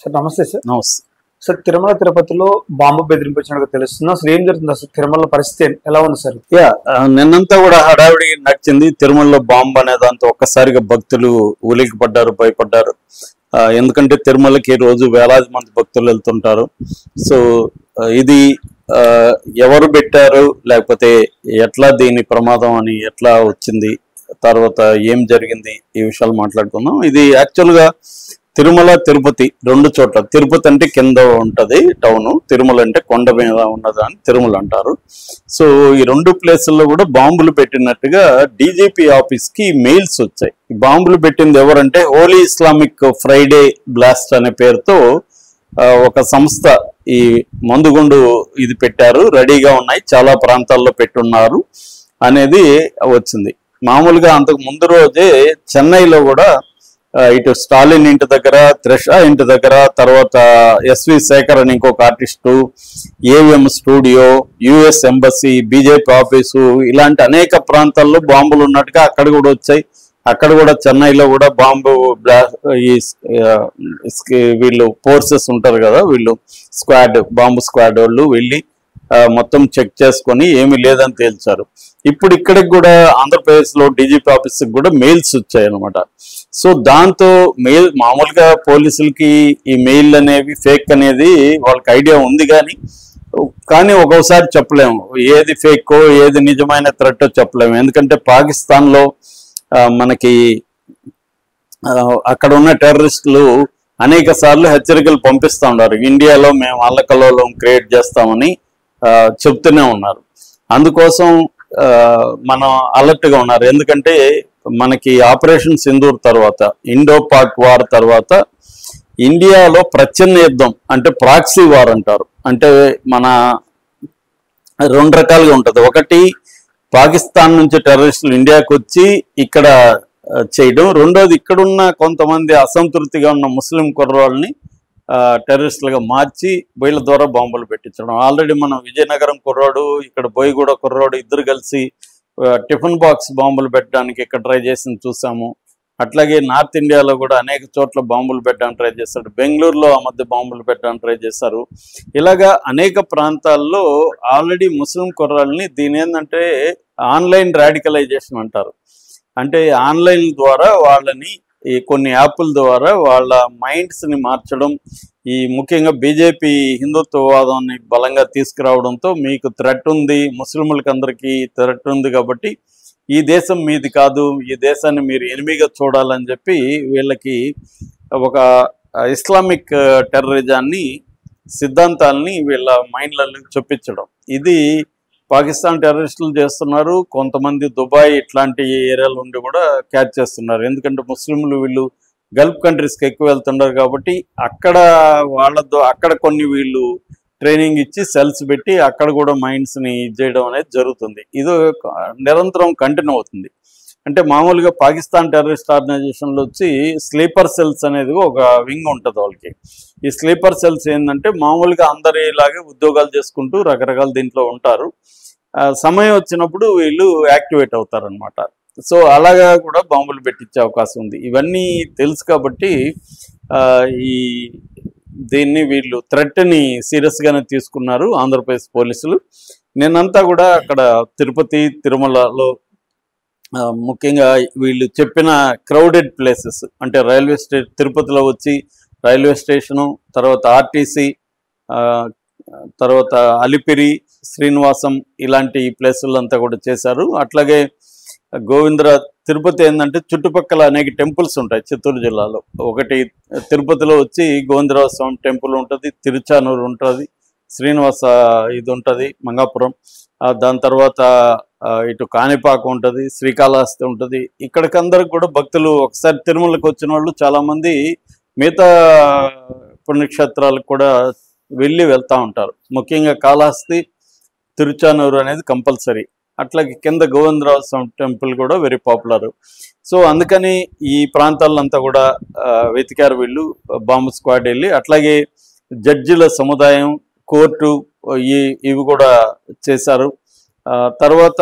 Sir నమస్తే sir. నమస్తే. Sir Tirumala తిరుపతిలో బాంబు బెదిరింపించినట్టు తెలుస్తుంది. అసలు ఏం జరుగుతుంది? అసలు తిరుమల పరిస్థితి ఎలా ఉంది సార్? నిన్నంతా కూడా హడావిడి నడిచింది. తిరుమలలో బాంబు అనే దాంతో ఒక్కసారిగా భక్తులు ఉలికి పడ్డారు, భయపడ్డారు. ఎందుకంటే తిరుమలకి రోజు వేలాది మంది భక్తులు వెళ్తుంటారు. సో ఇది ఎవరు పెట్టారు, లేకపోతే ఎట్లా దీని ప్రమాదం అని ఎట్లా వచ్చింది, తర్వాత ఏం జరిగింది, ఈ విషయాలు మాట్లాడుకుందాం. ఇది యాక్చువల్గా తిరుమల తిరుపతి రెండు చోట్ల. తిరుపతి అంటే కింద ఉంటది టౌన్, తిరుమల అంటే కొండ మీద ఉన్నదాన్ని తిరుమల అంటారు. సో ఈ రెండు ప్లేసుల్లో కూడా బాంబులు పెట్టినట్టుగా డీజీపీ ఆఫీస్ కి మెయిల్స్ వచ్చాయి. బాంబులు పెట్టింది ఎవరంటే హోలీ ఇస్లామిక్ ఫ్రైడే బ్లాస్ట్ అనే పేరుతో ఒక సంస్థ ఈ మందుగుండు ఇది పెట్టారు, రెడీగా ఉన్నాయి, చాలా ప్రాంతాల్లో పెట్టున్నారు అనేది వచ్చింది. మామూలుగా అంతకు ముందు రోజే చెన్నైలో కూడా ఇటు స్టాలిన్ ఇంటి దగ్గర, త్రిష ఇంటి దగ్గర, తర్వాత ఎస్వి శేఖర్ అని ఇంకొక artist, AVM studio, US embassy, BJP office, ఇలాంటి అనేక ప్రాంతాల్లో బాంబులు ఉన్నట్టుగా అక్కడ కూడా వచ్చాయి. అక్కడ కూడా చెన్నైలో కూడా బాంబు వీళ్ళు ఫోర్సెస్ ఉంటారు కదా, వీళ్ళు బాంబు స్క్వాడ్ వాళ్ళు వెళ్ళి మొత్తం చెక్ చేసుకొని ఏమీ లేదని తేల్చారు. ఇప్పుడు ఇక్కడికి కూడా ఆంధ్రప్రదేశ్లో డీజీపీ ఆఫీస్కి కూడా మెయిల్స్ వచ్చాయి అనమాట. సో దాంతో మెయిల్ మామూలుగా పోలీసులకి ఈ మెయిల్ అనేవి ఫేక్ అనేది వాళ్ళకి ఐడియా ఉంది, కానీ ఒక్కోసారి చెప్పలేము ఏది ఫేకో ఏది నిజమైన థ్రెట్టో చెప్పలేము. ఎందుకంటే పాకిస్తాన్లో మనకి అక్కడ ఉన్న టెర్రరిస్టులు అనేక సార్లు హెచ్చరికలు పంపిస్తూ ఉన్నారు, ఇండియాలో మేము అల్లకల్లోలం క్రియేట్ చేస్తామని చెప్తూనే ఉన్నారు. అందుకోసం మనం అలర్ట్గా ఉన్నారు. ఎందుకంటే మనకి ఆపరేషన్ సింధూర్ తర్వాత, ఇండో పాక్ వార్ తర్వాత ఇండియాలో ప్రచ్ఛన్న యుద్ధం అంటే ప్రాక్సీ వార్ అంటారు. అంటే మన రెండు రకాలుగా ఉంటుంది. ఒకటి పాకిస్తాన్ నుంచి టెర్రరిస్టులు ఇండియాకి వచ్చి ఇక్కడ చేయడం, రెండోది ఇక్కడున్న కొంతమంది అసంతృప్తిగా ఉన్న ముస్లిం కుర్రాళ్ళని టెర్రరిస్టులుగా మార్చి వీళ్ళ ద్వారా బాంబులు పెట్టించడం. ఆల్రెడీ మనం విజయనగరం కుర్రాడు, ఇక్కడ బోయిగూడ కుర్రాడు ఇద్దరు కలిసి టిఫిన్ బాక్స్ బాంబులు పెట్టడానికి ఇక్కడ ట్రై చేసింది చూసాము. అట్లాగే నార్త్ ఇండియాలో కూడా అనేక చోట్ల బాంబులు పెట్టడానికి ట్రై చేశాడు. బెంగళూరులో ఆ మధ్య బాంబులు పెట్టడానికి ట్రై చేశారు. ఇలాగా అనేక ప్రాంతాల్లో ఆల్రెడీ ముస్లిం కుర్రాళ్ళని దీని ఏంటంటే ఆన్లైన్ రాడికలైజేషన్ అంటారు. అంటే ఆన్లైన్ ద్వారా వాళ్ళని ఈ కొన్ని యాప్ల ద్వారా వాళ్ళ మైండ్స్ని మార్చడం, ఈ ముఖ్యంగా బీజేపీ హిందుత్వవాదాన్ని బలంగా తీసుకురావడంతో మీకు థ్రెట్ ఉంది, ముస్లింలకు అందరికీ థ్రెట్ ఉంది, కాబట్టి ఈ దేశం మీది కాదు, ఈ దేశాన్ని మీరు ఎనిమిగా చూడాలని చెప్పి వీళ్ళకి ఒక ఇస్లామిక్ టెర్రరిజాన్ని సిద్ధాంతాలని వీళ్ళ మైండ్లలో చొప్పించడం. ఇది పాకిస్తాన్ టెర్రరిస్టులు చేస్తున్నారు. కొంతమంది దుబాయ్ ఇట్లాంటి ఏరియాల నుండి కూడా క్యాచ్ చేస్తున్నారు. ఎందుకంటే ముస్లింలు వీళ్ళు గల్ఫ్ కంట్రీస్కి ఎక్కువ వెళ్తున్నారు కాబట్టి అక్కడ కొన్ని వీళ్ళు ట్రైనింగ్ ఇచ్చి సెల్స్ పెట్టి అక్కడ కూడా మైండ్స్ని చేయడం అనేది జరుగుతుంది. ఇది నిరంతరం కంటిన్యూ అవుతుంది. అంటే మామూలుగా పాకిస్తాన్ టెర్రరిస్ట్ ఆర్గనైజేషన్లో వచ్చి స్లీపర్ సెల్స్ అనేది ఒక వింగ్ ఉంటుంది వాళ్ళకి. ఈ స్లీపర్ సెల్స్ ఏంటంటే మామూలుగా అందరిలాగే ఉద్యోగాలు చేసుకుంటూ రకరకాల దీంట్లో ఉంటారు. సమయం వచ్చినప్పుడు వీళ్ళు యాక్టివేట్ అవుతారనమాట. సో అలాగా కూడా బాంబులు పెట్టించే అవకాశం ఉంది. ఇవన్నీ తెలుసు కాబట్టి దీన్ని వీళ్ళు థ్రెట్ని సీరియస్గానే తీసుకున్నారు ఆంధ్రప్రదేశ్ పోలీసులు. నిన్నంతా కూడా అక్కడ తిరుపతి, తిరుమలలో ముఖ్యంగా వీళ్ళు చెప్పిన క్రౌడెడ్ ప్లేసెస్ అంటే తిరుపతిలో వచ్చి రైల్వే స్టేషను, తర్వాత ఆర్టీసీ, తర్వాత అలిపిరి, శ్రీనివాసం ఇలాంటి ప్లేసులంతా కూడా చేశారు. అట్లాగే తిరుపతి ఏంటంటే చుట్టుపక్కల అనేక టెంపుల్స్ ఉంటాయి చిత్తూరు జిల్లాలో. ఒకటి తిరుపతిలో వచ్చి గోవిందరాజ స్వామి టెంపుల్ ఉంటుంది, తిరుచానూరు ఉంటుంది, శ్రీనివాస ఇది ఉంటుంది మంగాపురం, దాని తర్వాత ఇటు కాణిపాకం ఉంటుంది, శ్రీకాళహస్తి ఉంటుంది. ఇక్కడికందరికి కూడా భక్తులు ఒకసారి తిరుమలకు వచ్చిన వాళ్ళు చాలామంది మిగతా పుణ్యక్షేత్రాలకు కూడా వెళ్తూ ఉంటారు. ముఖ్యంగా కాళహస్తి, తిరుచానూరు అనేది కంపల్సరీ. అట్లాగే కింద గోవిందరాజ స్వామి టెంపుల్ కూడా వెరీ పాపులర్. సో అందుకని ఈ ప్రాంతాలంతా కూడా వెతికారు వీళ్ళు, బాంబు స్క్వాడ్ వెళ్ళి. అట్లాగే జడ్జిల సముదాయం, కోర్టు ఇవి కూడా చేశారు. తర్వాత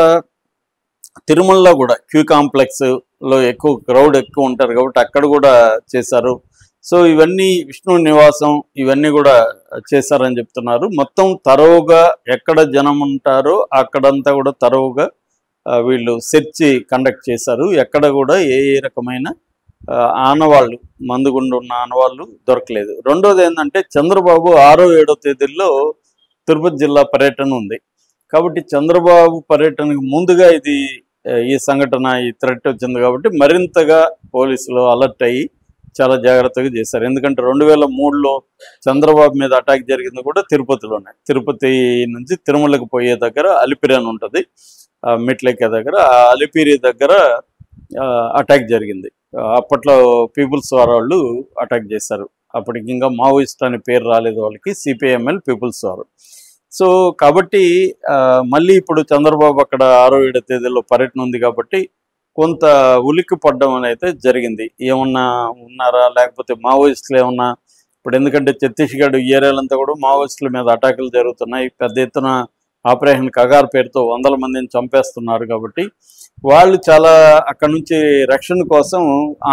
తిరుమలలో కూడా క్యూ కాంప్లెక్స్లో క్రౌడ్ ఎక్కువ ఉంటారు కాబట్టి అక్కడ కూడా చేశారు. సో ఇవన్నీ విష్ణు నివాసం ఇవన్నీ కూడా చేశారని చెప్తున్నారు. మొత్తం తరోవుగా ఎక్కడ జనం ఉంటారో అక్కడంతా కూడా తరోవుగా వీళ్ళు సెర్చ్ కండక్ట్ చేశారు. ఎక్కడ కూడా ఏ రకమైన ఆనవాళ్ళు మందుగుండు ఉన్న ఆనవాళ్ళు దొరకలేదు. రెండోది ఏంటంటే చంద్రబాబు 6, 7 తేదీల్లో తిరుపతి జిల్లా పర్యటన ఉంది. కాబట్టి చంద్రబాబు పర్యటనకు ముందుగా ఈ సంఘటన ఈ థ్రెట్ వచ్చింది కాబట్టి మరింతగా పోలీసులు అలర్ట్ అయ్యి చాలా జాగ్రత్తగా చేశారు. ఎందుకంటే 2003లో చంద్రబాబు మీద అటాక్ జరిగింది కూడా తిరుపతిలోనే. తిరుపతి నుంచి తిరుమలకు పోయే దగ్గర అలిపిరి అని ఉంటుంది, మెట్లెక్కే దగ్గర, ఆ అలిపిరి దగ్గర అటాక్ జరిగింది. అప్పట్లో పీపుల్స్ వార్ వాళ్ళు అటాక్ చేశారు. అప్పటికి ఇంకా మావోయిస్ట్ అనే పేరు రాలేదు వాళ్ళకి, సిపిఐఎంఎల్ పీపుల్స్ వార్. సో కాబట్టి మళ్ళీ ఇప్పుడు చంద్రబాబు అక్కడ 6, 7 తేదీల్లో పర్యటన ఉంది కాబట్టి కొంత ఉలిక్కి పడ్డం అని అయితే జరిగింది. ఏమన్నా ఉన్నారా లేకపోతే మావోయిస్టులు ఏమన్నా ఇప్పుడు, ఎందుకంటే ఛత్తీస్గఢ్ ఏరియాలంతా కూడా మావోయిస్టుల మీద అటాకులు జరుగుతున్నాయి. పెద్ద ఎత్తున ఆపరేషన్ కగార్ పేరుతో 100 మందిని చంపేస్తున్నారు. కాబట్టి వాళ్ళు చాలా అక్కడ నుంచి రక్షణ కోసం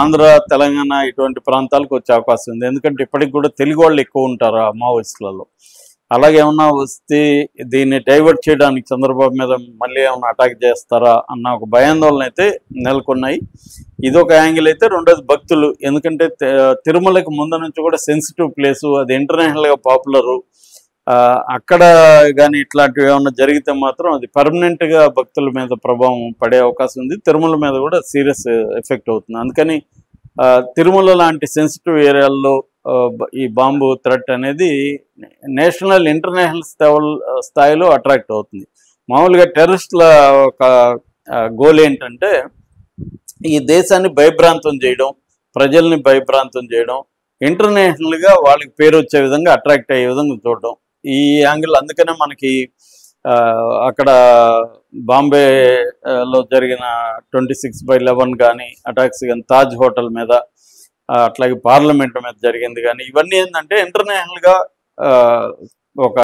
ఆంధ్ర, తెలంగాణ ఇటువంటి ప్రాంతాలకు వచ్చే అవకాశం ఉంది. ఎందుకంటే ఇప్పటికి కూడా తెలుగు వాళ్ళు ఎక్కువ ఉంటారు ఆ మావోయిస్టులలో. అలాగే ఏమన్నా వస్తే దీన్ని డైవర్ట్ చేయడానికి చంద్రబాబు మీద మళ్ళీ ఏమన్నా అటాక్ చేస్తారా అన్న ఒక భయాందోళన అయితే నెలకొన్నాయి. ఇదొక యాంగిల్ అయితే. రెండోది భక్తులు, ఎందుకంటే తిరుమలకి ముందు నుంచి కూడా సెన్సిటివ్ ప్లేసు, అది ఇంటర్నేషనల్గా పాపులరు. అక్కడ కానీ ఇట్లాంటివి ఏమన్నా జరిగితే మాత్రం అది పర్మనెంట్గా భక్తుల మీద ప్రభావం పడే అవకాశం ఉంది. తిరుమల మీద కూడా సీరియస్ ఎఫెక్ట్ అవుతుంది. అందుకని తిరుమల లాంటి సెన్సిటివ్ ఏరియాల్లో ఈ బాంబు థ్రెట్ అనేది నేషనల్, ఇంటర్నేషనల్ స్థాయిలో అట్రాక్ట్ అవుతుంది. మామూలుగా టెర్రరిస్టుల ఒక గోల్ ఏంటంటే ఈ దేశాన్ని భయభ్రాంతం చేయడం, ప్రజల్ని భయభ్రాంతం చేయడం, ఇంటర్నేషనల్గా వాళ్ళకి పేరు వచ్చే విధంగా అట్రాక్ట్ అయ్యే విధంగా చూడడం. ఈ యాంగిల్ అందుకనే మనకి అక్కడ బాంబేలో జరిగిన 26/11 కానీ అటాక్స్ కానీ, తాజ్ హోటల్ మీద, అట్లాగే పార్లమెంట్ మీద జరిగింది కానీ, ఇవన్నీ ఏంటంటే ఇంటర్నేషనల్గా ఒక